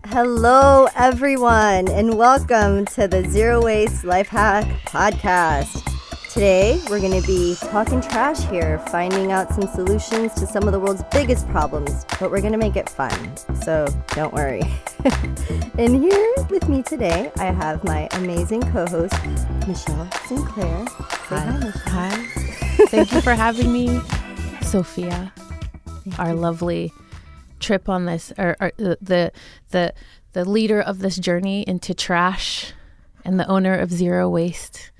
Hello, everyone, and welcome to the Zero Waste Life Hack Podcast. Today, we're going to be talking trash here, finding out some solutions to some of the world's biggest problems, but we're going to make it fun, so don't worry. And here with me today, I have my amazing co-host, Michelle Sinclair. Say hi, Michelle. Hi. Thank you for having me, Sophia. Our lovely trip on this, or the leader of this journey into trash and the owner of Zero Waste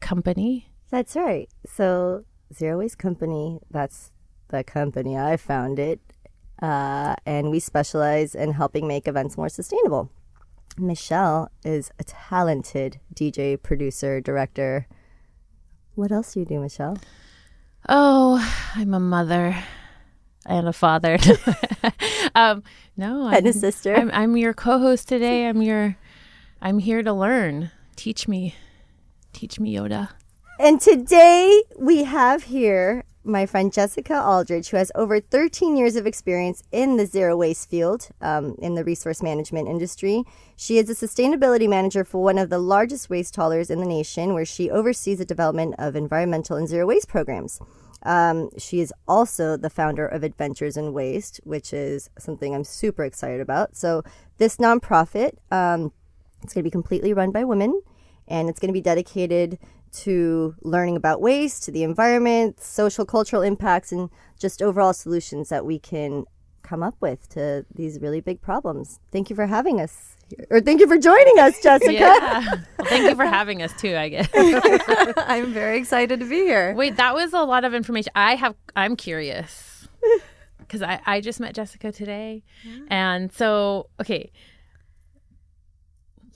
Company. That's right. So Zero Waste Company, that's the company I founded, and we specialize in helping make events more sustainable. Michelle is a talented DJ, producer, director. What else do you do, Michelle? Oh, I'm a mother and a father. No, And a sister. I'm your co-host today. I'm here to learn. Teach me, Yoda. And today we have here my friend Jessica Aldridge, who has over 13 years of experience in the zero waste field, in the resource management industry. She is a sustainability manager for one of the largest waste haulers in the nation, where she oversees the development of environmental and zero waste programs. She is also the founder of Adventures in Waste, which is something I'm super excited about. So this nonprofit, it's going to be completely run by women, and it's going to be dedicated to learning about waste, to the environment, social, cultural impacts, and just overall solutions that we can come up with to these really big problems. Thank you for having us here. Or thank you for joining us, Jessica. Yeah. Well, thank you for having us too, I guess. I'm very excited to be here. Wait, that was a lot of information. I'm curious because I just met Jessica today. Yeah. And so, okay.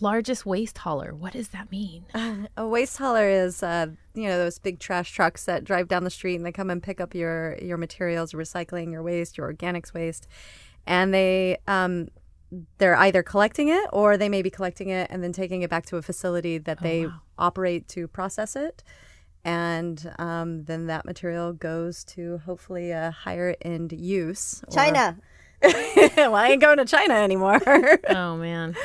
Largest waste hauler. What does that mean? A waste hauler is, those big trash trucks that drive down the street and they come and pick up your materials, recycling, your waste, your organics waste. And they're either collecting it, or they may be collecting it and then taking it back to a facility that they operate to process it. And then that material goes to hopefully a higher end use. China. Well, I ain't going to China anymore. Oh, man.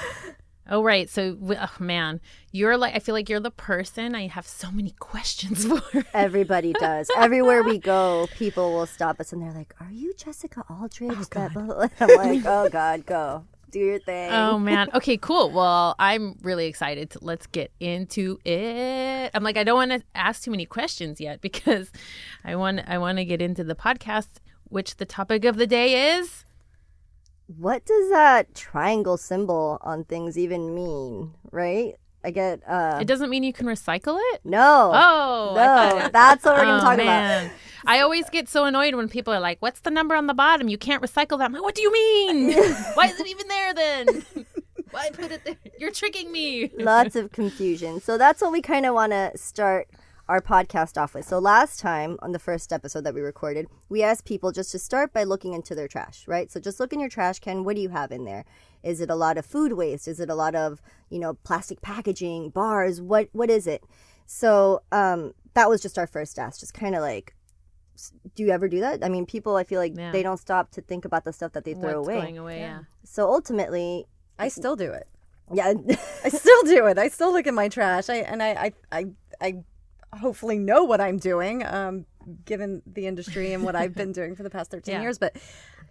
Oh, right. So, man, I feel like you're the person I have so many questions for. Everybody does. Everywhere we go, people will stop us and they're like, "Are you Jessica Aldridge?" Oh, God. I'm like, "Oh, God, go. Do your thing." Oh, man. Okay, cool. Well, I'm really excited. Let's get into it. I'm like, I don't want to ask too many questions yet because I want to get into the podcast, which the topic of the day is... What does that triangle symbol on things even mean, right? I get... It doesn't mean you can recycle it? No. Oh. No, that's what we're going to talk about. I always get so annoyed when people are like, what's the number on the bottom? You can't recycle that. I'm like, what do you mean? Why is it even there then? Why put it there? You're tricking me. Lots of confusion. So that's what we kind of want to start our podcast off with. So last time on the first episode that we recorded, we asked people just to start by looking into their trash, right? So just look in your trash can. What do you have in there? Is it a lot of food waste? Is it a lot of, plastic packaging, bars? What is it? So that was just our first ask, just kind of like, do you ever do that? I mean, people, I feel like they don't stop to think about the stuff that they throw away. Going away, yeah. So ultimately, I still do it. Yeah. I still do it. I still look at my trash. I hopefully know what I'm doing, given the industry and what I've been doing for the past 13 years. But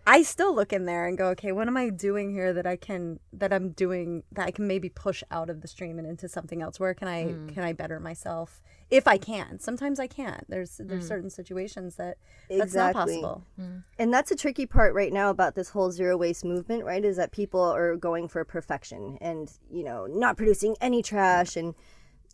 I still look in there and go, okay, what am I doing here that I can maybe push out of the stream and into something else? Where can I better myself? If I can. Sometimes I can't. There's certain situations that's not possible. And that's a tricky part right now about this whole zero waste movement, right? Is that people are going for perfection and, not producing any trash. And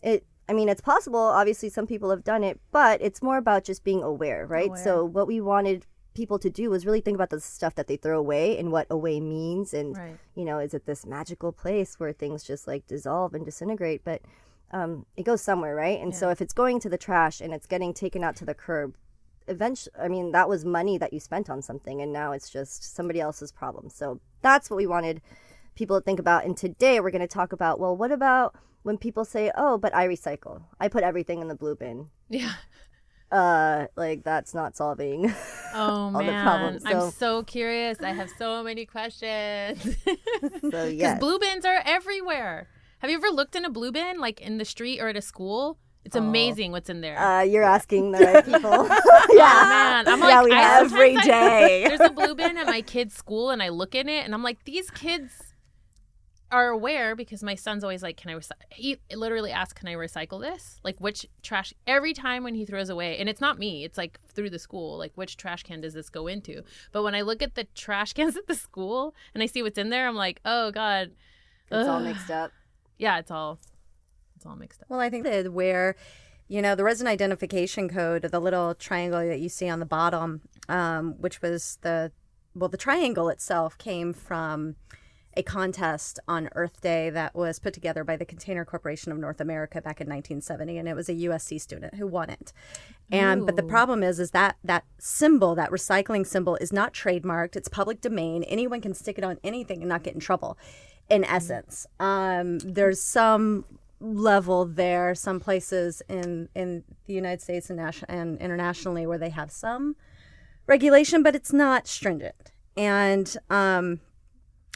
it's possible. Obviously, some people have done it, but it's more about just being aware, right? So what we wanted people to do was really think about the stuff that they throw away and what away means. And, is it this magical place where things just like dissolve and disintegrate? But it goes somewhere, right? And so if it's going to the trash and it's getting taken out to the curb, eventually, that was money that you spent on something, and now it's just somebody else's problem. So that's what we wanted people to think about. And today we're going to talk about, well, what about when people say, oh, but I recycle. I put everything in the blue bin. Yeah. like that's not solving Oh all the man, problems. I'm So, so curious. I have so many questions. so Because yes. blue bins are everywhere. Have you ever looked in a blue bin, like in the street or at a school? It's amazing what's in there. You're asking the right people. Oh, yeah. man, I'm Yeah, like, we I, have. Every sometimes day. There's a blue bin at my kid's school, and I look in it, and I'm like, these kids are aware, because my son's always like, can I he literally asks, can I recycle this? Like, which trash, every time when he throws away, and it's not me, it's like through the school, like, which trash can does this go into? But when I look at the trash cans at the school and I see what's in there, I'm like, oh God. It's all Ugh. mixed up. Yeah, it's all mixed up. Well, I think that where, the resin identification code, the little triangle that you see on the bottom, which was the triangle itself came from a contest on Earth Day that was put together by the Container Corporation of North America back in 1970, and it was a USC student who won it. But the problem is that symbol, that recycling symbol, is not trademarked. It's public domain. Anyone can stick it on anything and not get in trouble. In essence, there's some level there, some places in the United States and internationally where they have some regulation, but it's not stringent. And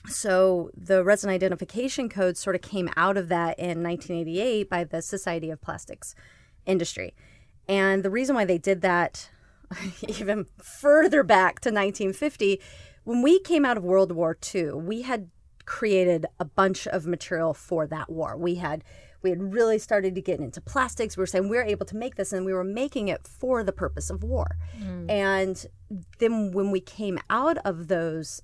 so the resin identification code sort of came out of that in 1988 by the Society of Plastics Industry. And the reason why they did that even further back to 1950, when we came out of World War II, we had created a bunch of material for that war. We had really started to get into plastics. We were saying we're able to make this, and we were making it for the purpose of war. And then when we came out of those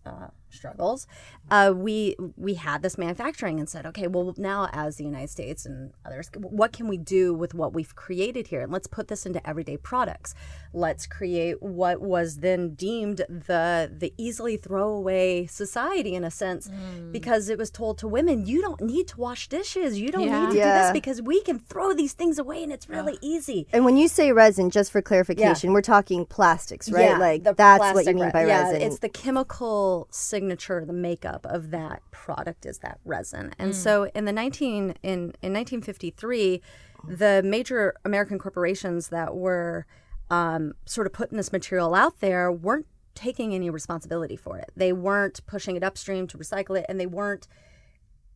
struggles, we had this manufacturing and said, okay, well, now as the United States and others, what can we do with what we've created here? And let's put this into everyday products. Let's create what was then deemed the easily throwaway society, in a sense, because it was told to women, you don't need to wash dishes. You don't need to do this, because we can throw these things away and it's really easy. And when you say resin, just for clarification, we're talking plastics, right? Yeah, like the that's what plastic you mean by resin. It's the chemical signature, the makeup of that product is that resin. And so in 1953, the major American corporations that were sort of putting this material out there weren't taking any responsibility for it. They weren't pushing it upstream to recycle it, and they weren't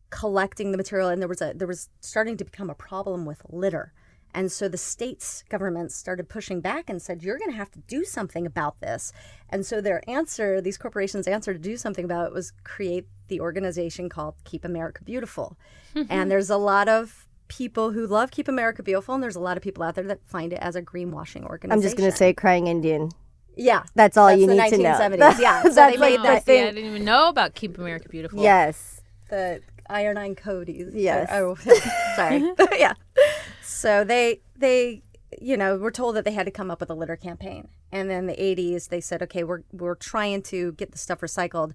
collecting the material. And there was starting to become a problem with litter. And so the states' governments started pushing back and said, you're going to have to do something about this. And so these corporations' answer to do something about it was create the organization called Keep America Beautiful. And there's a lot of people who love Keep America Beautiful, and there's a lot of people out there that find it as a greenwashing organization. I'm just going to say crying Indian. Yeah. That's all you the need to know. 1970s. Yeah. So That's they made like that the I thing. didn't even know about Keep America Beautiful. Yes. the iron codes. Yes. Sorry. Yeah. So they were told that they had to come up with a litter campaign. And then the 80s, they said, okay, we're trying to get the stuff recycled.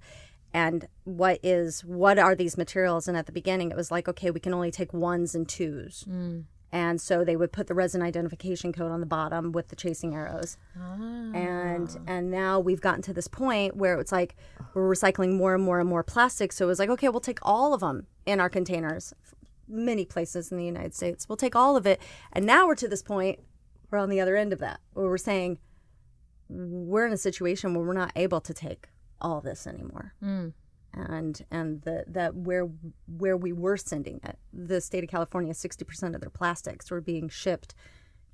And what are these materials? And at the beginning, it was like, okay, we can only take ones and twos. And so they would put the resin identification code on the bottom with the chasing arrows. And now we've gotten to this point where it's like we're recycling more and more and more plastic. So it was like, okay, we'll take all of them in our containers. Many places in the United States, we'll take all of it. And now we're to this point, we're on the other end of that, where we're saying we're in a situation where we're not able to take all this anymore. And that where we were sending it, the state of California, 60% of their plastics were being shipped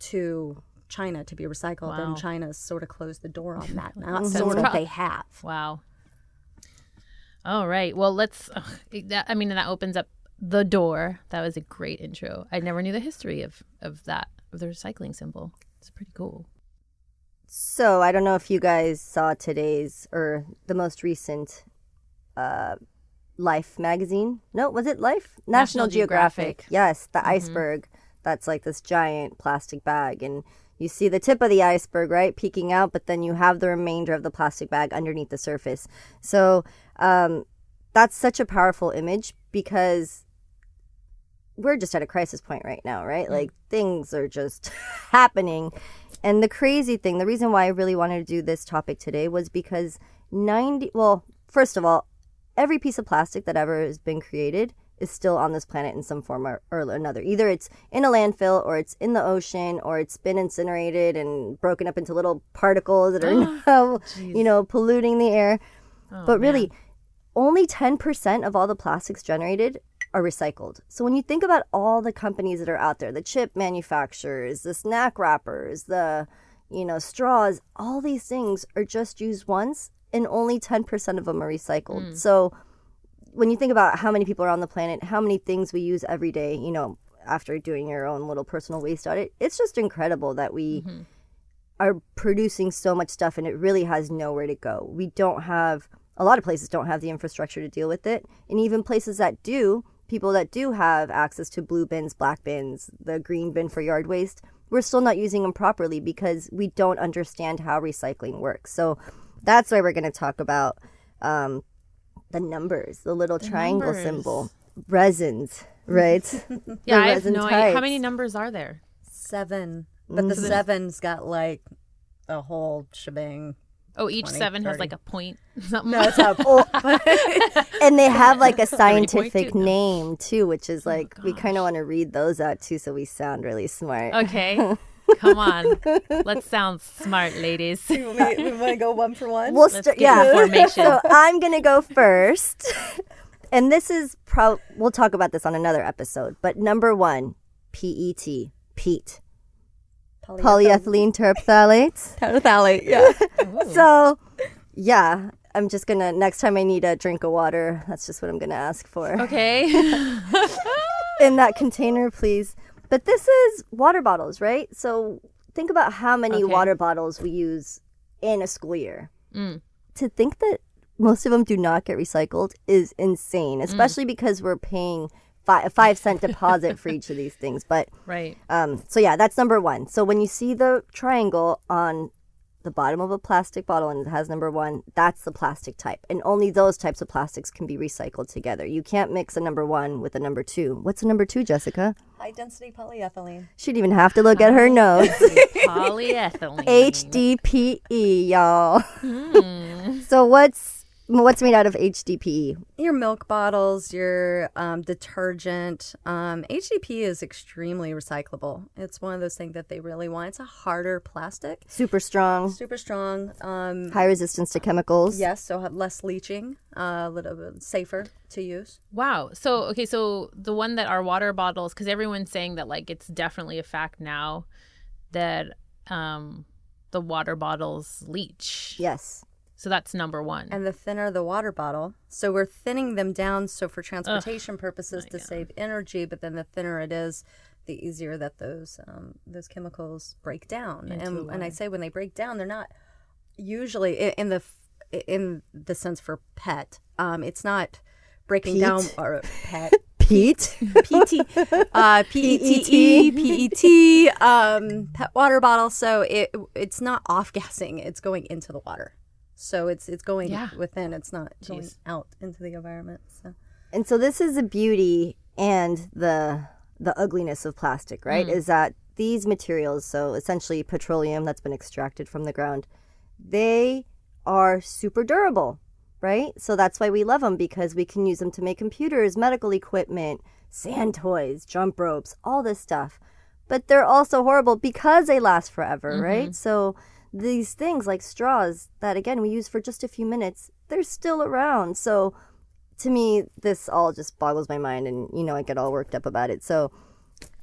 to China to be recycled, and China's sort of closed the door on that. Not sort of, they have. Wow. All right. Well, that opens up the door. That was a great intro. I never knew the history of the recycling symbol. It's pretty cool. So I don't know if you guys saw today's or the most recent Life magazine. No, was it Life? National Geographic. Yes, the iceberg. That's like this giant plastic bag, and you see the tip of the iceberg, right, peeking out, but then you have the remainder of the plastic bag underneath the surface. So that's such a powerful image, because we're just at a crisis point right now, right? Like, things are just happening. And the crazy thing, the reason why I really wanted to do this topic today was because first of all, every piece of plastic that ever has been created is still on this planet in some form or another. Either it's in a landfill, or it's in the ocean, or it's been incinerated and broken up into little particles that are now, polluting the air. But really, only 10% of all the plastics generated are recycled. So when you think about all the companies that are out there, the chip manufacturers, the snack wrappers, the straws, all these things are just used once, and only 10% of them are recycled. So when you think about how many people are on the planet, how many things we use every day, after doing your own little personal waste audit, it's just incredible that we are producing so much stuff, and it really has nowhere to go. We don't have, a lot of places don't have the infrastructure to deal with it. And even places that do, people that do have access to blue bins, black bins, the green bin for yard waste, we're still not using them properly because we don't understand how recycling works. So that's why we're going to talk about the numbers, the little triangle symbol, resins, right? Yeah, I have no idea. How many numbers are there? 7. But the 7's got like a whole shebang. Oh, each 20, 7 has like a point. Something. No, it's not. And they have like a scientific name too, which is like, we kind of want to read those out too, so we sound really smart. Okay. Come on. Let's sound smart, ladies. We want to go one for one? Let's get formation. So I'm going to go first. And this is, we'll talk about this on another episode. But number 1, PET, peat. Polyethylene terephthalate. Terephthalate, yeah. So, yeah, I'm just going to, next time I need a drink of water, that's just what I'm going to ask for. Okay. In that container, please. But this is water bottles, right? So think about how many water bottles we use in a school year. To think that most of them do not get recycled is insane, especially because we're paying a 5-cent deposit for each of these things. But right. So yeah, that's number 1. So when you see the triangle on the bottom of a plastic bottle and it has number 1, that's the plastic type. And only those types of plastics can be recycled together. You can't mix a number 1 with a number 2. What's a number 2, Jessica? High density polyethylene. She'd even have to look at her notes. Polyethylene. HDPE, y'all. So what's made out of HDPE? Your milk bottles, your detergent. HDPE is extremely recyclable. It's one of those things that they really want. It's a harder plastic. Super strong. Super strong. High resistance to chemicals. Yes, so have less leaching, a little bit safer to use. Wow. So, okay, so the one that are water bottles, because everyone's saying that like it's definitely a fact now that the water bottles leach. Yes. So that's number 1. And the thinner the water bottle, so we're thinning them down so for transportation purposes to save energy, but then the thinner it is, the easier that those chemicals break down. And I say when they break down, they're not usually in the sense for PET. It's not breaking down or PET. Pete? PT, PET, PET water bottle. So it's not off-gassing. It's going into the water. So it's going within. It's not going out into the environment. So. And so this is the beauty and the ugliness of plastic, right? Is that these materials, so essentially petroleum that's been extracted from the ground, they are super durable, right? So that's why we love them, because we can use them to make computers, medical equipment, sand toys, jump ropes, all this stuff. But they're also horrible because they last forever, right? So these things like straws that, again, we use for just a few minutes, they're still around. So to me, this all just boggles my mind, and, I get all worked up about it. So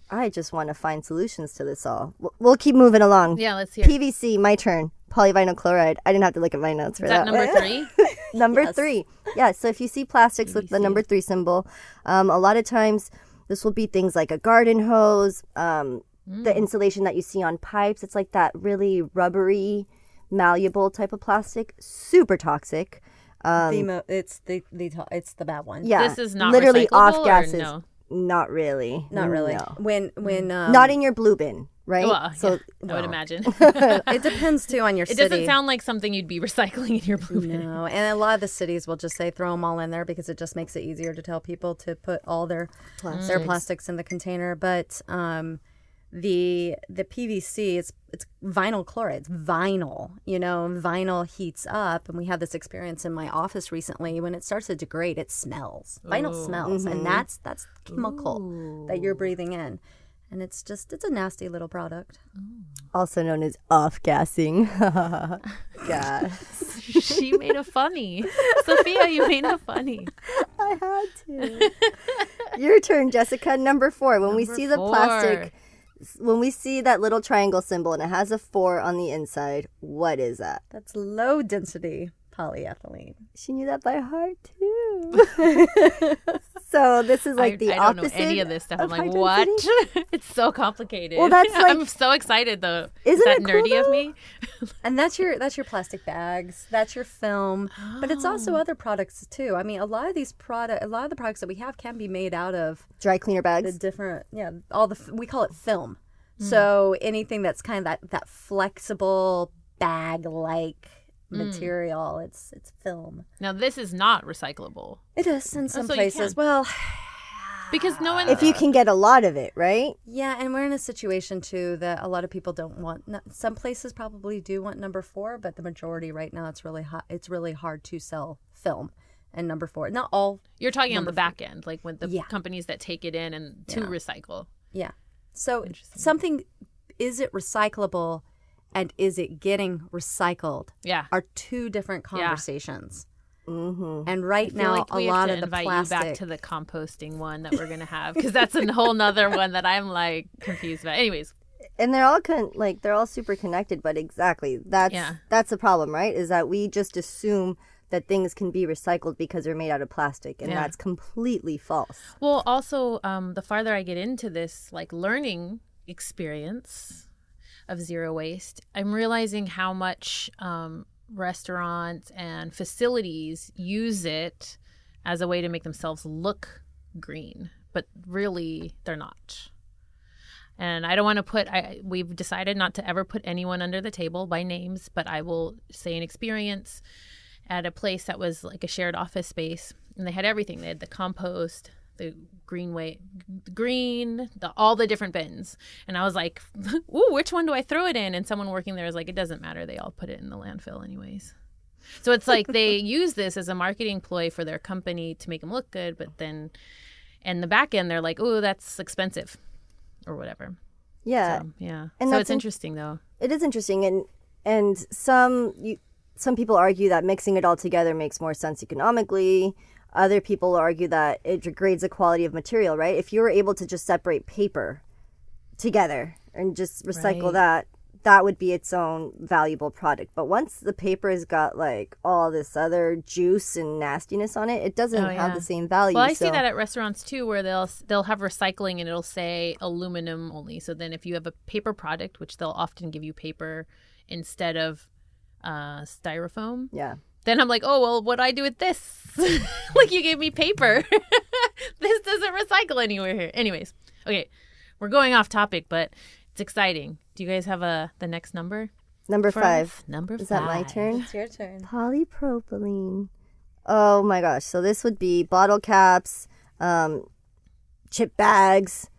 I just want to find solutions to this all. We'll keep moving along. Yeah, let's hear PVC, my turn. Polyvinyl chloride. I didn't have to look at my notes for that. Is that number 3? Number 3. Yeah, so if you see plastics with the number 3 symbol, a lot of times this will be things like a garden hose, the insulation that you see on pipes. It's like that really rubbery, malleable type of plastic. Super toxic. It's the bad one. Yeah, this is not literally recyclable, off gases. No? Not really. Not really. No. When not in your blue bin, right? Well, so I would imagine. it depends too on your city. It doesn't sound like something you'd be recycling in your blue bin. No, and a lot of the cities will just say throw them all in there because it just makes it easier to tell people to put all their plastics in the container. But the PVC, it's vinyl chloride. It's vinyl, and vinyl heats up. And we had this experience in my office recently. When it starts to degrade, it smells. Vinyl smells, and that's chemical that you're breathing in. And it's a nasty little product. Also known as off-gassing. Gas. She made a funny. Sophia, you made a funny. I had to. Your turn, Jessica. Number 4. When we see the plastic, when we see that little triangle symbol and it has a 4 on the inside, what is that? That's low density polyethylene. She knew that by heart too. So this is like the I don't opposite. know any of this stuff. I'm of like, high what? density? It's so complicated. Well, that's like- I'm so excited though. Isn't Is that it cool, nerdy of though? me? And that's your plastic bags. That's your film. But it's also other products too. I mean, a lot of the products that we have can be made out of Dry cleaner the bags. different, we call it film. So anything that's kind of that flexible bag-like material, it's film. Now this is not recyclable It is in some so you places. can. Well, because no one. If you can get a lot of it, right? yeah, and we're in a situation too that a lot of people don't want. Some places probably do want number 4, but the majority right now it's really hard to sell film and number 4. Not all. You're talking on the back end, like with the Yeah. companies that take it in and to recycle. Yeah. So something, is it recyclable and is it getting recycled? Yeah. Are two different conversations. Mm-hmm. And right I feel now, like we a lot have to of the invite plastic. you back to the composting one that we're gonna have because that's a whole nother one that I'm like confused about. Anyways, And they're all they're all super connected, but exactly that's the problem, right? Is that we just assume that things can be recycled because they're made out of plastic, and Yeah. that's completely false. well, also the farther I get into this like learning experience of zero waste, I'm realizing how much restaurants and facilities use it as a way to make themselves look green, but really they're not. And I don't want to we've decided not to ever put anyone under the table by names, but I will say an experience at a place that was like a shared office space, and they had everything. They had the compost, the all the different bins. And I was like, ooh, which one do I throw it in? And someone working there was like, it doesn't matter. They all put it in the landfill anyways. So it's like they use this as a marketing ploy for their company to make them look good. But then in the back end, they're like, oh, that's expensive or whatever. Yeah, So, yeah. And so that's it's interesting though. it is interesting, and some people argue that mixing it all together makes more sense economically. Other people argue that it degrades the quality of material, right? If you were able to just separate paper together and just recycle Right. that would be its own valuable product. But once the paper has got like all this other juice and nastiness on it, it doesn't have yeah. the same value. Well, I see So- that at restaurants too, where they'll have recycling and it'll say aluminum only. So then if you have a paper product, which they'll often give you paper instead of styrofoam, Yeah. then I'm like, oh, well, what do I do with this? Like, you gave me paper. This doesn't recycle anywhere here. Anyways, okay, we're going off topic, but it's exciting. Do you guys have the next number? Number for 5. us? Number Is 5. that my turn? It's your turn. Polypropylene. Oh my gosh. So this would be bottle caps, chip bags.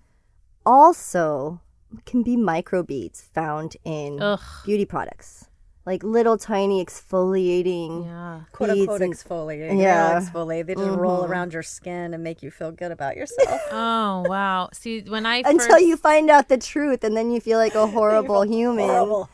Also can be microbeads found in Ugh. beauty products. Like little tiny exfoliating Yeah. Quote beads unquote and- exfoliate. Yeah. Exfoliate. They just roll around your skin and make you feel good about yourself. Oh, wow. See, when I until first... you find out the truth, and then you feel like a horrible human. Horrible.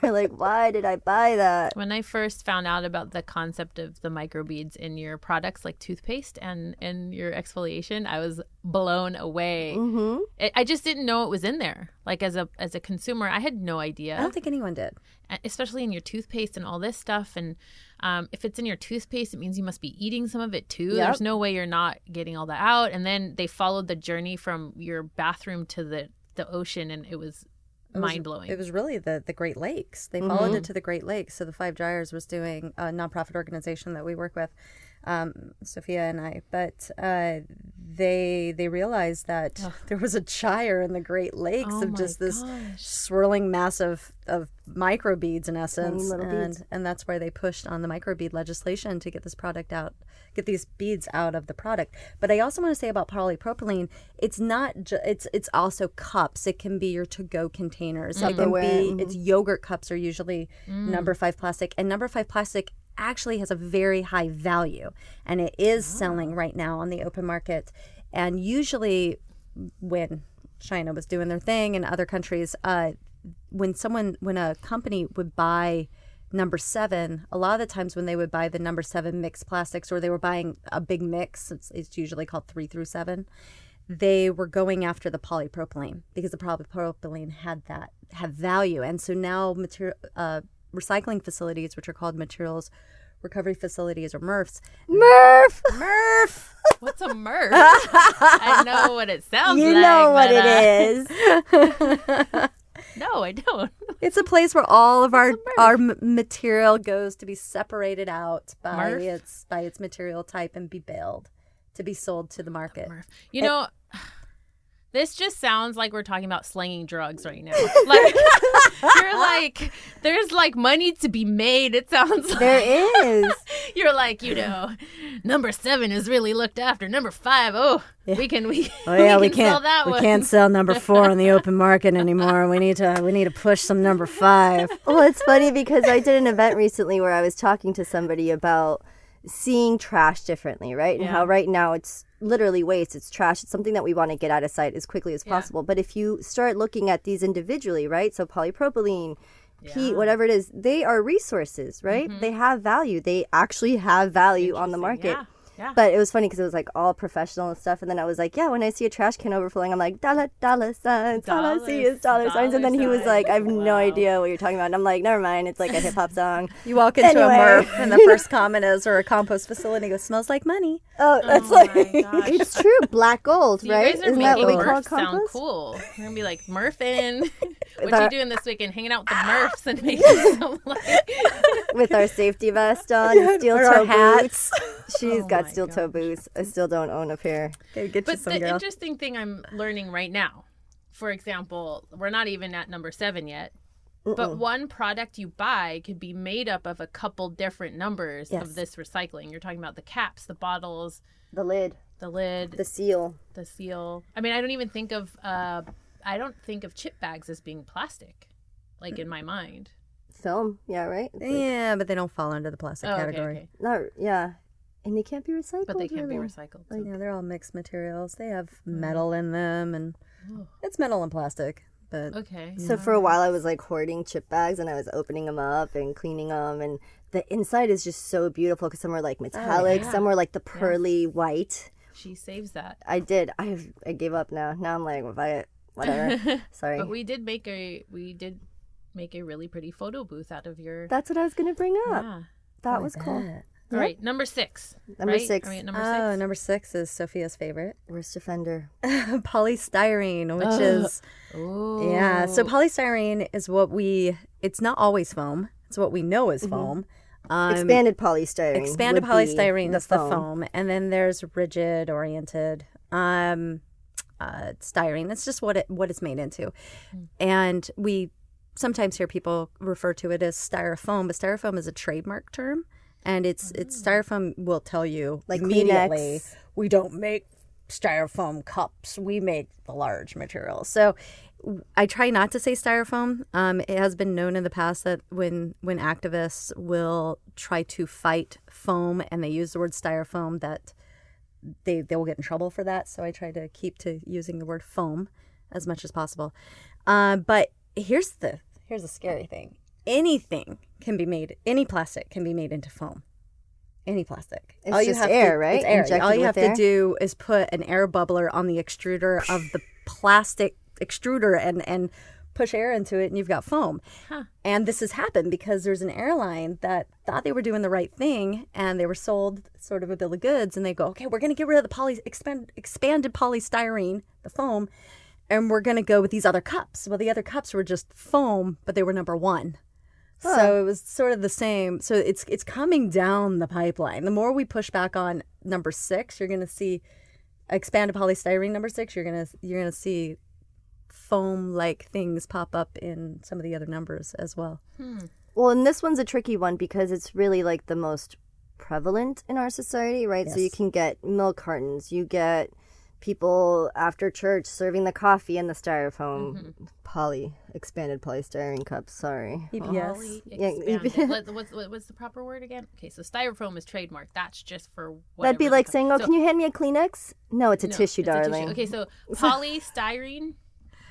You're like, why did I buy that? When I first found out about the concept of the microbeads in your products like toothpaste and in your exfoliation, I was blown away. Mm-hmm. I just didn't know it was in there. Like as a consumer, I had no idea. I don't think anyone did. Especially in your toothpaste and all this stuff. And if it's in your toothpaste, it means you must be eating some of it too. Yep. There's no way you're not getting all that out. And then they followed the journey from your bathroom to the ocean, and it was mind-blowing. It was really the Great Lakes. They followed it to the Great Lakes. So the Five Dryers was doing a nonprofit organization that we work with. Sophia and I. But they realized that there was a gyre in the Great Lakes of just this swirling mass of microbeads, in essence, and that's where they pushed on the microbead legislation to get this product out, get these beads out of the product. But I also want to say about polypropylene, it's not it's also cups. It can be your to-go containers. It can be it's yogurt cups are usually number 5 plastic, and number 5 plastic actually has a very high value, and it is selling right now on the open market. And usually when China was doing their thing in other countries, when a company would buy number 7, a lot of the times when they would buy the number 7 mixed plastics, or they were buying a big mix, it's usually called 3 through 7, they were going after the polypropylene because the polypropylene had value. And so now recycling facilities, which are called materials recovery facilities, or MRFs. MRF! What's a MRF? I know what it sounds like. You know what it is. No, I don't. It's a place where all of our material goes to be separated out by its material type and be baled to be sold to the market. You know, this just sounds like we're talking about slinging drugs right now. Like, you're like, there's like money to be made. It sounds like there is. You're like, number 7 is really looked after. Number 5, we can sell that one. We can't sell number 4 on the open market anymore. We need to push some number 5. Well, it's funny because I did an event recently where I was talking to somebody about seeing trash differently, right? And how right now it's literally waste, it's trash, it's something that we want to get out of sight as quickly as possible. But if you start looking at these individually, right? So polypropylene, peat, whatever it is, they are resources, right? Mm-hmm. They have value. They actually have value on the market. Yeah. But it was funny because it was like all professional and stuff. And then I was like, when I see a trash can overflowing, I'm like, dollar signs. All I see is dollar signs. And then he was like, I have no idea what you're talking about. And I'm like, never mind. It's like a hip hop song. You walk into a MRF and the first comment is, or a compost facility goes, smells like money. Oh, that's it's true. Black gold, right? You guys are Isn't that what we call sound compost? Cool. We're going to be like, Murphin. What you doing this weekend? Hanging out with the Murphs and making some with our safety vest on and steel toe boots. She's got steel toe boots. I still don't own a pair. Okay, get you some, girl. The interesting thing I'm learning right now, for example, we're not even at number 7 yet, but one product you buy could be made up of a couple different numbers of this recycling. You're talking about the caps, the bottles, the lid, the seal. I mean, I don't even think of chip bags as being plastic, like in my mind. Film, right? Yeah, but they don't fall under the plastic category. Okay. No, and they can't be recycled. But they can't be recycled. Like, they're all mixed materials. They have metal in them, and it's metal and plastic. But So for a while, I was like hoarding chip bags, and I was opening them up and cleaning them, and the inside is just so beautiful because some were like metallic, some were like the pearly white. She saves that. I did. I gave up now. Now I'm like, buy it. Whatever. Sorry. But we did make a really pretty photo booth out of your... That's what I was going to bring up. Yeah. That was cool. All right, number 6. Number 6. Are we at number 6? Oh, number 6 is Sophia's favorite. Worst offender. Polystyrene, which is... Ooh. Yeah, so polystyrene is it's not always foam. It's what we know is foam. Expanded polystyrene. Expanded polystyrene, that's the foam. And then there's rigid-oriented styrene. That's just what it's made into. And we sometimes hear people refer to it as styrofoam, but styrofoam is a trademark term. And it's styrofoam will tell you like immediately, Kleenex. We don't make styrofoam cups. We make the large material. So I try not to say styrofoam. It has been known in the past that when activists will try to fight foam and they use the word styrofoam, that they will get in trouble for that. So I try to keep to using the word foam as much as possible. But here's the scary thing. Any plastic can be made into foam. Any plastic. It's just air, right? It's air. Injected All you have with air? to do is put an air bubbler on the extruder of the plastic extruder and push air into it, and you've got foam. Huh. And this has happened because there's an airline that thought they were doing the right thing, and they were sold sort of a bill of goods, and they go, okay, we're going to get rid of the expanded polystyrene, the foam, and we're going to go with these other cups. Well, the other cups were just foam, but they were number 1. So it was sort of the same. So it's coming down the pipeline. The more we push back on number 6, you're going to see expanded polystyrene number 6. You're gonna see foam like things pop up in some of the other numbers as well. Well, and this one's a tricky one because it's really like the most prevalent in our society, right? Yes. So you can get milk cartons, you get people after church serving the coffee in the styrofoam expanded polystyrene cups. Sorry. EPS. Poly Yeah, expanded. What's the proper word again? Okay, so styrofoam is trademarked. That's just for whatever. That'd be like the- saying, "Oh, so- can you hand me a Kleenex?" No, it's a no, tissue, it's a darling. Okay, so polystyrene.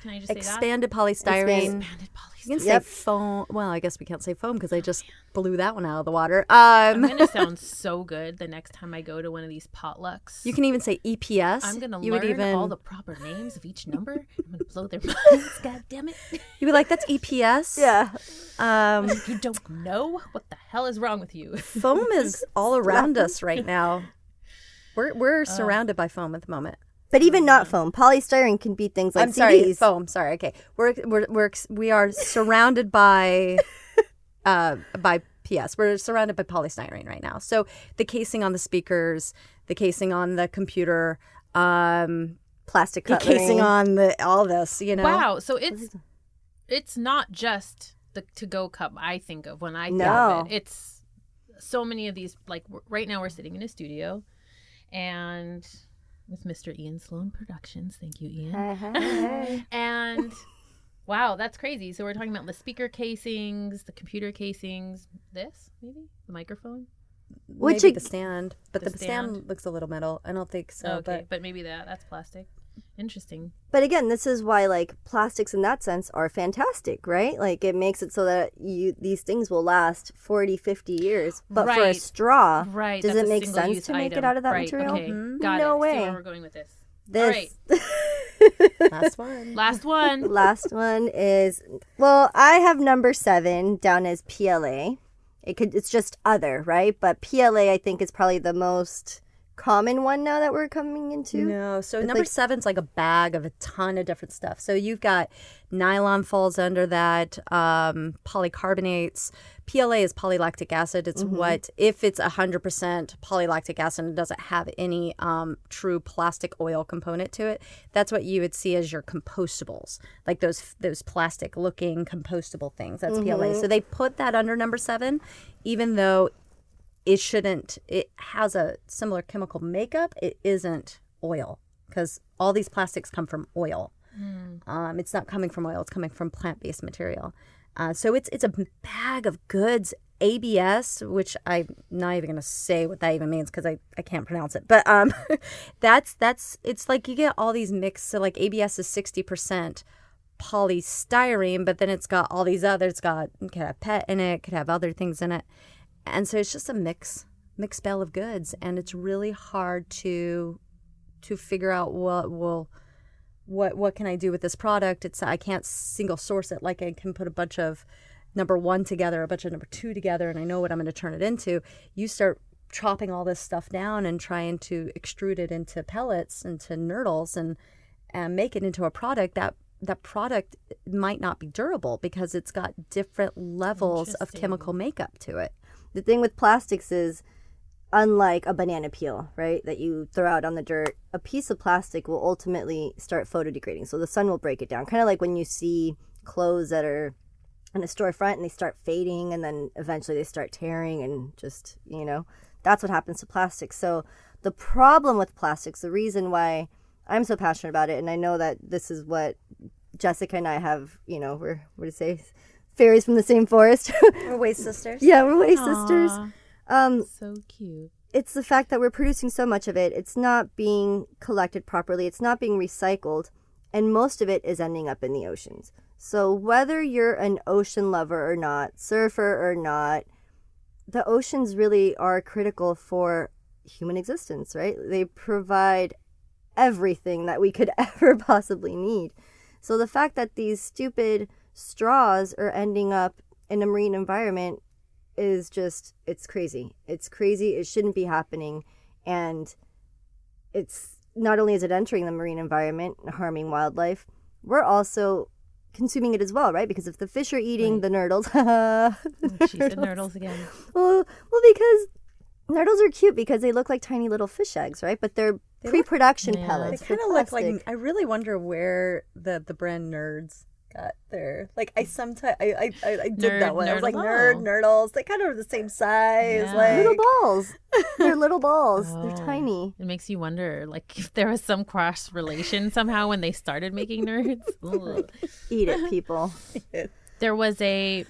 Can I just say Expanded that? polystyrene. Expanded You can polystyrene. say foam. Well, I guess we can't say foam because I just blew that one out of the water. I'm gonna sound so good the next time I go to one of these potlucks. You can even say EPS. I'm gonna you learn would even, all the proper names of each number. I'm gonna blow their minds. God damn it! You'd be like, "That's EPS." Yeah. You don't know what the hell is wrong with you? Foam is all around us right now. We're surrounded by foam at the moment. But even not foam, polystyrene can be things like I'm sorry, CDs. foam. Sorry. Okay, we are surrounded by PS. We're surrounded by polystyrene right now. So the casing on the speakers, the casing on the computer, Plastic the cutlery. casing on all this. You know. Wow. So it's not just the to-go cup I think of when I think No. of it. It's so many of these. Like right now, we're sitting in a studio, and with Mr. Ian Sloan Productions. Thank you, Ian. Hey. And wow, that's crazy. So we're talking about the speaker casings, the computer casings, this maybe the microphone. Which Maybe it- the stand, but The the stand stand. looks a little metal. I don't think so. Okay, but maybe that's plastic. Interesting. But again, this is why like plastics in that sense are fantastic, right? Like it makes it so that these things will last 40, 50 years. But for a Right. straw, Right. does that's it a make sense single-use to make it item. out of that Right, material? Okay. Mhm. Got No it. way. See where we're going with this. This last one. Last one. last one is, well, I have number 7 down as PLA. It's just other, right? But PLA I think is probably the most common one now that we're coming into. No, so It's number like- 7's like a bag of a ton of different stuff. So you've got nylon falls under that, polycarbonates. PLA is polylactic acid. It's what, if it's 100% polylactic acid and it doesn't have any true plastic oil component to it, that's what you would see as your compostables, like those plastic looking compostable things. That's PLA. So they put that under number 7, even though it has a similar chemical makeup. It isn't oil because all these plastics come from oil. It's not coming from oil. It's coming from plant-based material. So it's a bag of goods. ABS, which I'm not even going to say what that even means because I can't pronounce it. But it's like you get all these mixed. So like ABS is 60% polystyrene, but then it's got all these others. It could have PET in it, could have other things in it. And so it's just a mixed bale of goods, and it's really hard to figure out what can I do with this product. I can't single source it like I can put a bunch of number 1 together, a bunch of number 2 together, and I know what I'm going to turn it into. You start chopping all this stuff down and trying to extrude it into pellets, into nurdles, and make it into a product that product might not be durable because it's got different levels of chemical makeup to it. The thing with plastics is, unlike a banana peel, right, that you throw out on the dirt, a piece of plastic will ultimately start photodegrading. So the sun will break it down. Kind of like when you see clothes that are in a storefront and they start fading and then eventually they start tearing and just, that's what happens to plastics. So the problem with plastics, the reason why I'm so passionate about it, and I know that this is what Jessica and I have, we're, what to say, fairies from the same forest. We're waste sisters. Yeah, we're way sisters. So cute. It's the fact that we're producing so much of it. It's not being collected properly. It's not being recycled. And most of it is ending up in the oceans. So whether you're an ocean lover or not, surfer or not, the oceans really are critical for human existence, right? They provide everything that we could ever possibly need. So the fact that these stupid straws are ending up in a marine environment is just, it's crazy. It's crazy. It shouldn't be happening. And it's not only is it entering the marine environment and harming wildlife, we're also consuming it as well, right? Because if the fish are eating the nurdles, She said nurdles again. well, because nurdles are cute because they look like tiny little fish eggs, right? But they're pre-production They pellets. kind of for look like. plastic. I really wonder where the brand Nerds got their. Like I sometimes I did that one. I was like Nerdle. Nerdles. They kind of are the same size. Yeah. Like Little balls. They're little balls. They're tiny. It makes you wonder, like, if there was some cross relation somehow when they started making nerds. Ugh. Eat it, people. There was a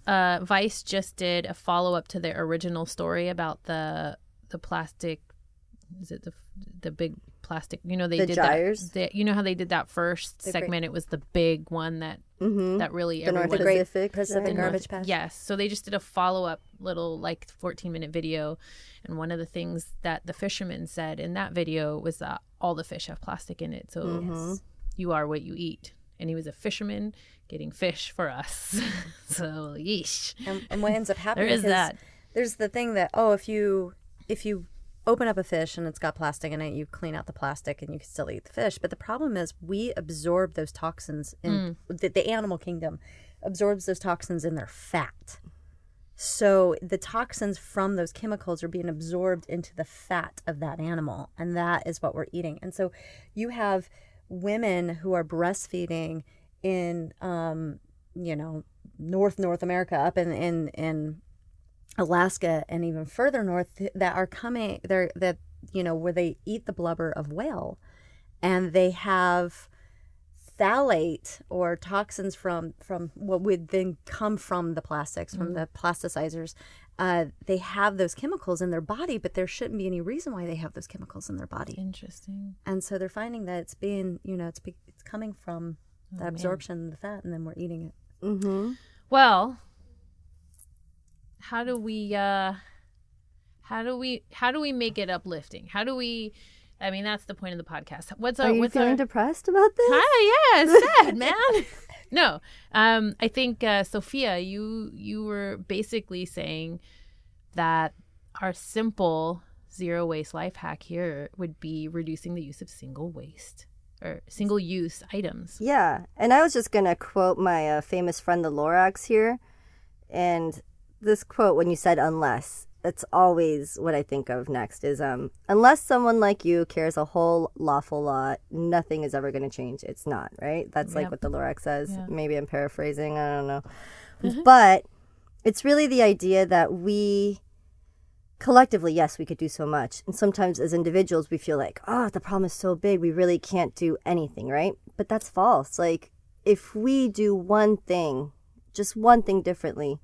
Vice just did a follow up to their original story about the plastic. Is it the big plastic? You know, they The did gyres? that. You know how they did that first segment? It was the big one that that really The North everyone. Pacific. Pacific right? Garbage Patch. Yes. So they just did a follow up little like 14-minute video. And one of the things that the fisherman said in that video was that all the fish have plastic in it. So you are what you eat. And he was a fisherman getting fish for us. So yeesh. And what ends up happening There is is that. there's the thing that if you open up a fish and it's got plastic in it, you clean out the plastic and you can still eat the fish. But the problem is we absorb those toxins in the animal kingdom absorbs those toxins in their fat. So the toxins from those chemicals are being absorbed into the fat of that animal, and that is what we're eating. And so you have women who are breastfeeding in North America, up in Alaska and even further north, that are coming there, that where they eat the blubber of whale, and they have phthalate or toxins from what would then come from the plastics, from the plasticizers. They have those chemicals in their body, but there shouldn't be any reason why they have those chemicals in their body. Interesting. And so they're finding that it's being, it's coming from the absorption of the fat, and then we're eating it. Mm-hmm. Well, how do we make it uplifting? How do we? I mean, that's the point of the podcast. Are you feeling depressed about this? Hi, yeah, it's sad, man. No, I think Sophia, you were basically saying that our simple zero waste life hack here would be reducing the use of single use items. Yeah, and I was just going to quote my famous friend, the Lorax here. And this quote, when you said unless, that's always what I think of next is, unless someone like you cares a whole lawful lot, nothing is ever going to change. It's not, right? That's like what the Lorax says. Yeah. Maybe I'm paraphrasing. I don't know. But it's really the idea that we collectively, yes, we could do so much. And sometimes as individuals, we feel like, oh, the problem is so big, we really can't do anything, right? But that's false. Like, if we do one thing, just one thing differently,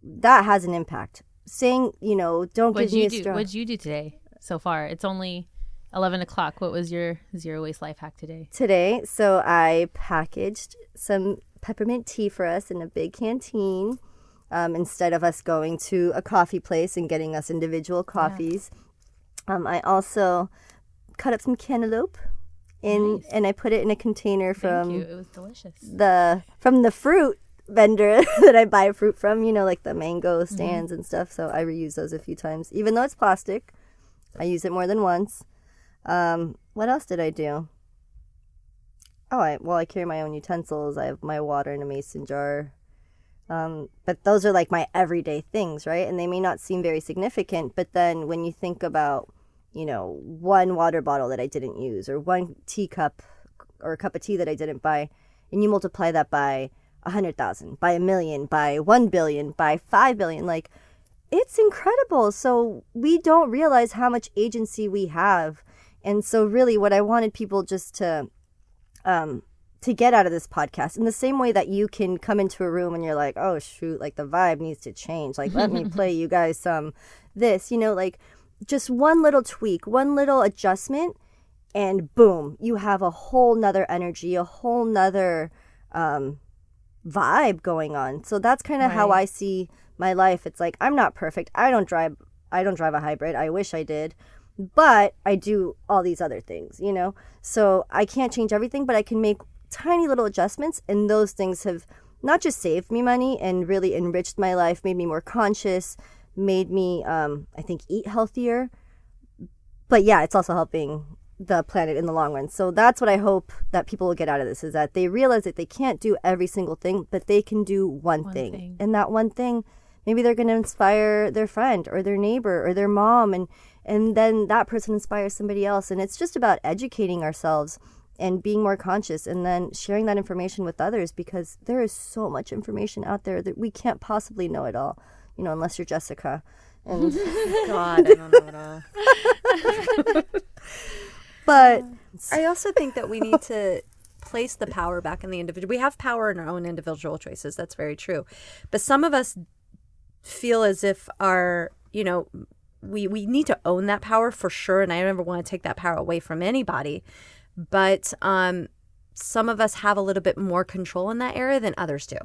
that has an impact. Saying, don't give me a straw. What'd you do today so far? It's only 11 o'clock. What was your zero waste life hack today? Today, so I packaged some peppermint tea for us in a big canteen. Instead of us going to a coffee place and getting us individual coffees. I also cut up some cantaloupe and I put it in a container Thank you. from It was delicious. the fruit vendor that I buy fruit from, like the mango stands and stuff. So I reuse those a few times. Even though it's plastic, I use it more than once. What else did I do? Oh, I carry my own utensils. I have my water in a mason jar. But those are like my everyday things, right? And they may not seem very significant, but then when you think about, one water bottle that I didn't use, or one teacup or a cup of tea that I didn't buy, and you multiply that by 100,000, by 1,000,000, by 1 billion, by 5 billion, like, it's incredible. So we don't realize how much agency we have. And so really what I wanted people just to get out of this podcast, in the same way that you can come into a room and you're like, oh shoot, like the vibe needs to change, like let me play you guys some this, like just one little tweak, one little adjustment, and boom, you have a whole nother energy, a whole nother vibe going on. So that's kind of how I see my life. It's like, I'm not perfect. I don't drive a hybrid. I wish I did, but I do all these other things, so I can't change everything, but I can make tiny little adjustments, and those things have not just saved me money and really enriched my life, made me more conscious, made me I think eat healthier. But yeah, it's also helping the planet in the long run. So that's what I hope that people will get out of this, is that they realize that they can't do every single thing, but they can do one thing. And that one thing, maybe they're going to inspire their friend or their neighbor or their mom, and then that person inspires somebody else. And it's just about educating ourselves and being more conscious, and then sharing that information with others, because there is so much information out there that we can't possibly know it all, unless you're Jessica. And God, I don't know it all. But I also think that we need to place the power back in the individual. We have power in our own individual choices. That's very true. But some of us feel as if we need to own that power for sure. And I never want to take that power away from anybody. But some of us have a little bit more control in that area than others do.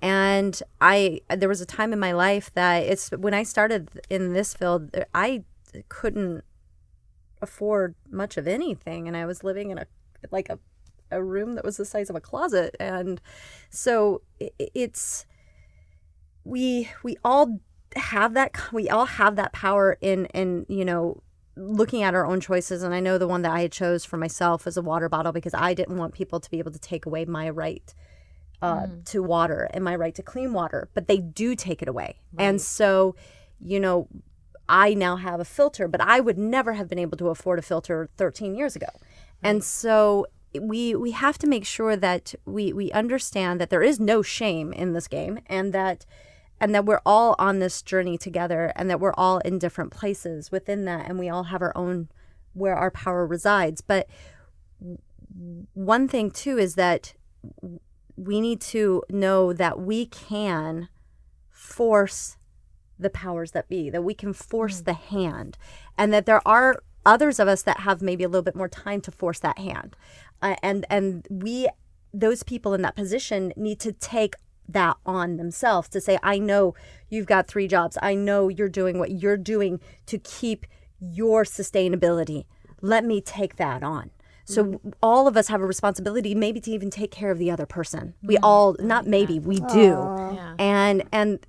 And there was a time in my life that when I started in this field, I couldn't afford much of anything. And I was living in a room that was the size of a closet. And so we all have that power in looking at our own choices. And I know the one that I chose for myself is a water bottle, because I didn't want people to be able to take away my right to water and my right to clean water, but they do take it away. Right. And so, I now have a filter, but I would never have been able to afford a filter 13 years ago. Right. And so we have to make sure that we understand that there is no shame in this game, and that we're all on this journey together, and that we're all in different places within that, and we all have our own, where our power resides. But one thing too is that we need to know that we can force the powers that be, that we can force the hand, and that there are others of us that have maybe a little bit more time to force that hand. And those people in that position need to take that on themselves, to say, I know you've got 3 jobs. I know you're doing what you're doing to keep your sustainability. Let me take that on. So all of us have a responsibility, maybe to even take care of the other person. We all, not maybe, we do. Yeah. And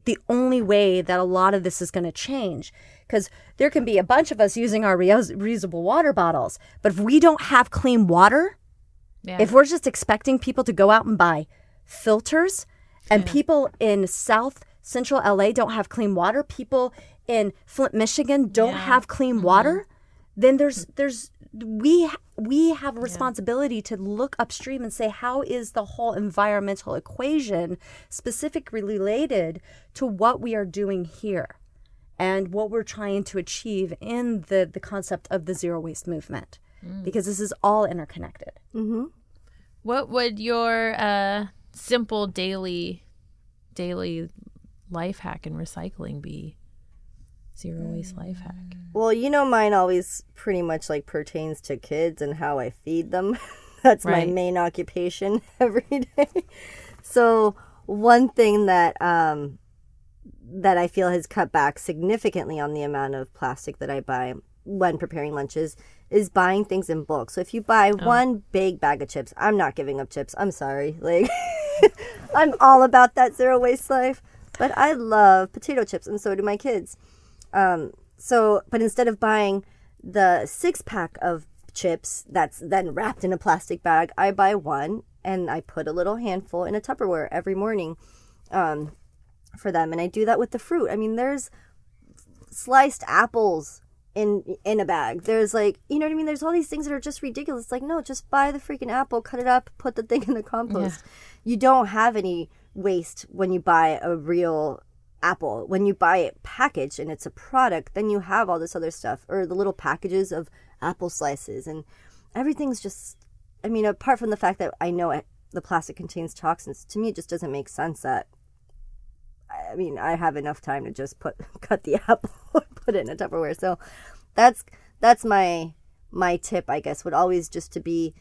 the only way that a lot of this is going to change, because there can be a bunch of us using our reusable water bottles, but if we don't have clean water, if we're just expecting people to go out and buy filters, and people in South Central LA don't have clean water, people in Flint, Michigan don't have clean water, then we have a responsibility to look upstream and say, how is the whole environmental equation specifically related to what we are doing here and what we're trying to achieve in the concept of the zero waste movement, because this is all interconnected. Mm-hmm. What would your simple daily life hack in recycling be? Zero waste life hack. Well, mine always pretty much pertains to kids and how I feed them. That's my main occupation every day. So one thing that that I feel has cut back significantly on the amount of plastic that I buy when preparing lunches is buying things in bulk. So if you buy one big bag of chips, I'm not giving up chips. I'm sorry. I'm all about that zero waste life. But I love potato chips, and so do my kids. But instead of buying the 6-pack of chips that's then wrapped in a plastic bag, I buy one and I put a little handful in a Tupperware every morning for them. And I do that with the fruit. I mean, there's sliced apples in a bag. There's you know what I mean? There's all these things that are just ridiculous. It's no, just buy the freaking apple, cut it up, put the thing in the compost. Yeah. You don't have any waste when you buy a real apple. When you buy it packaged and it's a product, then you have all this other stuff, or the little packages of apple slices, and everything's just, apart from the fact that I know the plastic contains toxins, to me it just doesn't make sense that, I have enough time to just cut the apple and put it in a Tupperware. So that's my tip, I guess, would always just to be,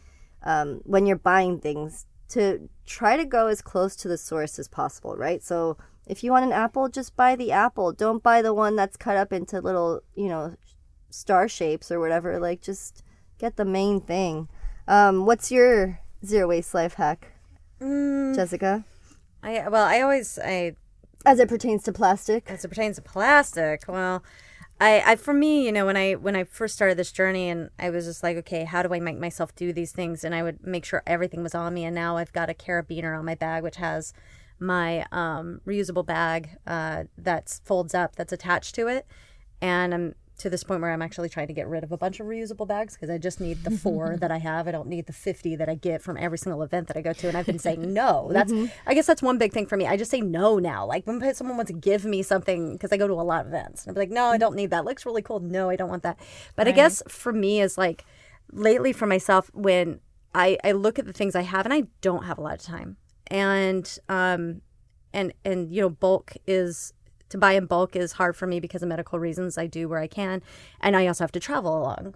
when you're buying things, to try to go as close to the source as possible, right? So if you want an apple, just buy the apple. Don't buy the one that's cut up into little, star shapes or whatever. Just get the main thing. What's your zero waste life hack, Jessica? As it pertains to plastic. As it pertains to plastic, well, I for me, when I first started this journey, and I was just like, okay, how do I make myself do these things? And I would make sure everything was on me. And now I've got a carabiner on my bag, which has my reusable bag that folds up, that's attached to it. And I'm to this point where I'm actually trying to get rid of a bunch of reusable bags because I just need the 4 that I have. I don't need the 50 that I get from every single event that I go to. And I've been saying no. I guess that's one big thing for me. I just say no now. Like when someone wants to give me something, because I go to a lot of events, and I'm like, no, I don't need that. It looks really cool. No, I don't want that. But I guess for me is like lately for myself, when I look at the things I have, and I don't have a lot of time, and bulk is. To buy in bulk is hard for me because of medical reasons. I do where I can. And I also have to travel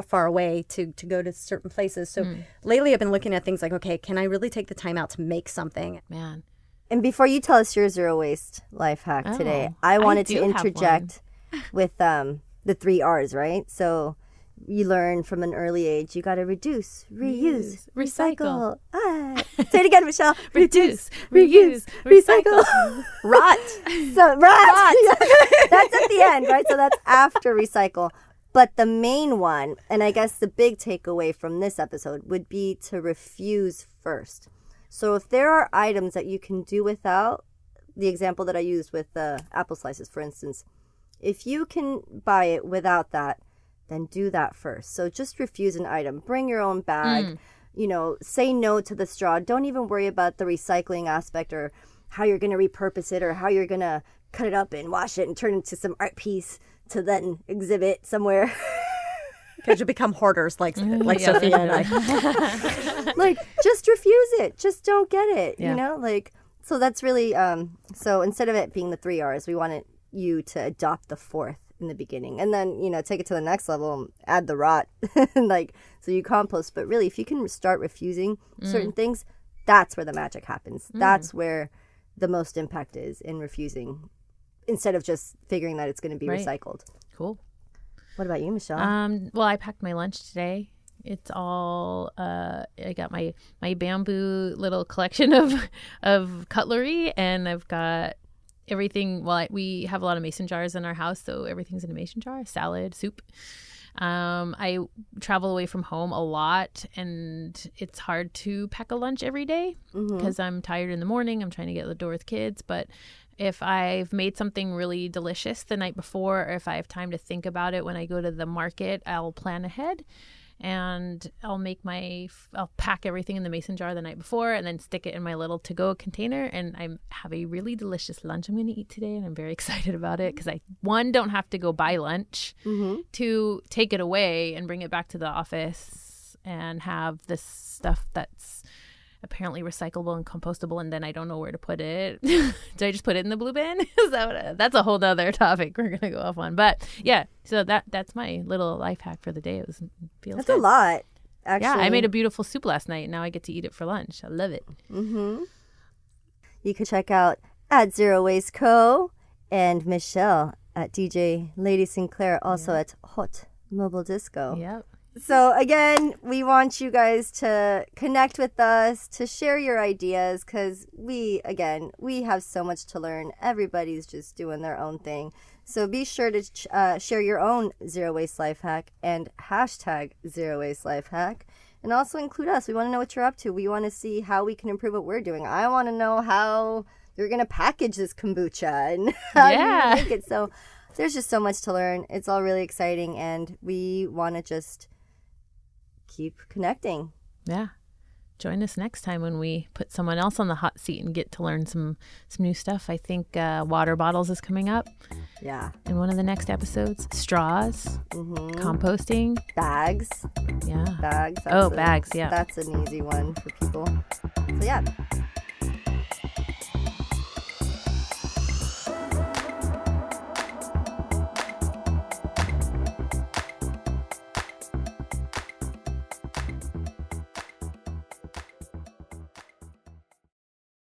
far away to go to certain places. So lately I've been looking at things like, okay, can I really take the time out to make something? Man. And before you tell us your zero waste life hack today, I wanted to interject with the 3 R's, right? So you learn from an early age, you got to reduce, reuse, recycle. Say it again, Michelle. Reduce, reuse, recycle. Rot. So rot. That's at the end, right? So that's after recycle. But the main one, and I guess the big takeaway from this episode would be to refuse first. So if there are items that you can do without, the example that I used with the apple slices, for instance, if you can buy it without that, then do that first. So just refuse an item. Bring your own bag. Say no to the straw. Don't even worry about the recycling aspect or how you're going to repurpose it or how you're going to cut it up and wash it and turn it into some art piece to then exhibit somewhere. Because you become hoarders like Sophia and I. Like, just refuse it. Just don't get it, So that's really, so instead of it being the 3 R's, we wanted you to adopt the 4th in the beginning, and then take it to the next level and add the rot so you compost. But really, if you can start refusing certain things, that's where the magic happens. That's where the most impact is, in refusing instead of just figuring that it's going to be recycled. Cool. What about you, Michelle? Well, I packed my lunch today. It's all I got my bamboo little collection of cutlery, and I've got everything. Well, we have a lot of mason jars in our house, so everything's in a mason jar. Salad, soup. I travel away from home a lot, and it's hard to pack a lunch every day because I'm tired in the morning. I'm trying to get out the door with kids. But if I've made something really delicious the night before, or if I have time to think about it when I go to the market, I'll plan ahead. And I'll pack everything in the mason jar the night before and then stick it in my little to-go container. And I have a really delicious lunch I'm going to eat today. And I'm very excited about it because don't have to go buy lunch, to take it away and bring it back to the office and have this stuff that's apparently recyclable and compostable, and then I don't know where to put it. Do I just put it in the blue bin? Is that that's a whole other topic we're gonna go off on. But yeah, so that's my little life hack for the day. That's good. A lot, actually. Yeah, I made a beautiful soup last night, and now I get to eat it for lunch. I love it. You can check out at Zero Waste Co. and Michelle at DJ Lady Sinclair, also at Hot Mobile Disco. Yep. So again, we want you guys to connect with us, to share your ideas, because we have so much to learn. Everybody's just doing their own thing. So be sure to share your own zero waste life hack and hashtag zero waste life hack. And also include us. We want to know what you're up to. We want to see how we can improve what we're doing. I want to know how you're going to package this kombucha and how you make it. So there's just so much to learn. It's all really exciting, and we want to just keep connecting. Yeah. Join us next time when we put someone else on the hot seat and get to learn some new stuff. I think water bottles is coming up. Yeah. In one of the next episodes. Straws. Composting. Bags. Yeah. Bags. Bags. Yeah. That's an easy one for people. So yeah.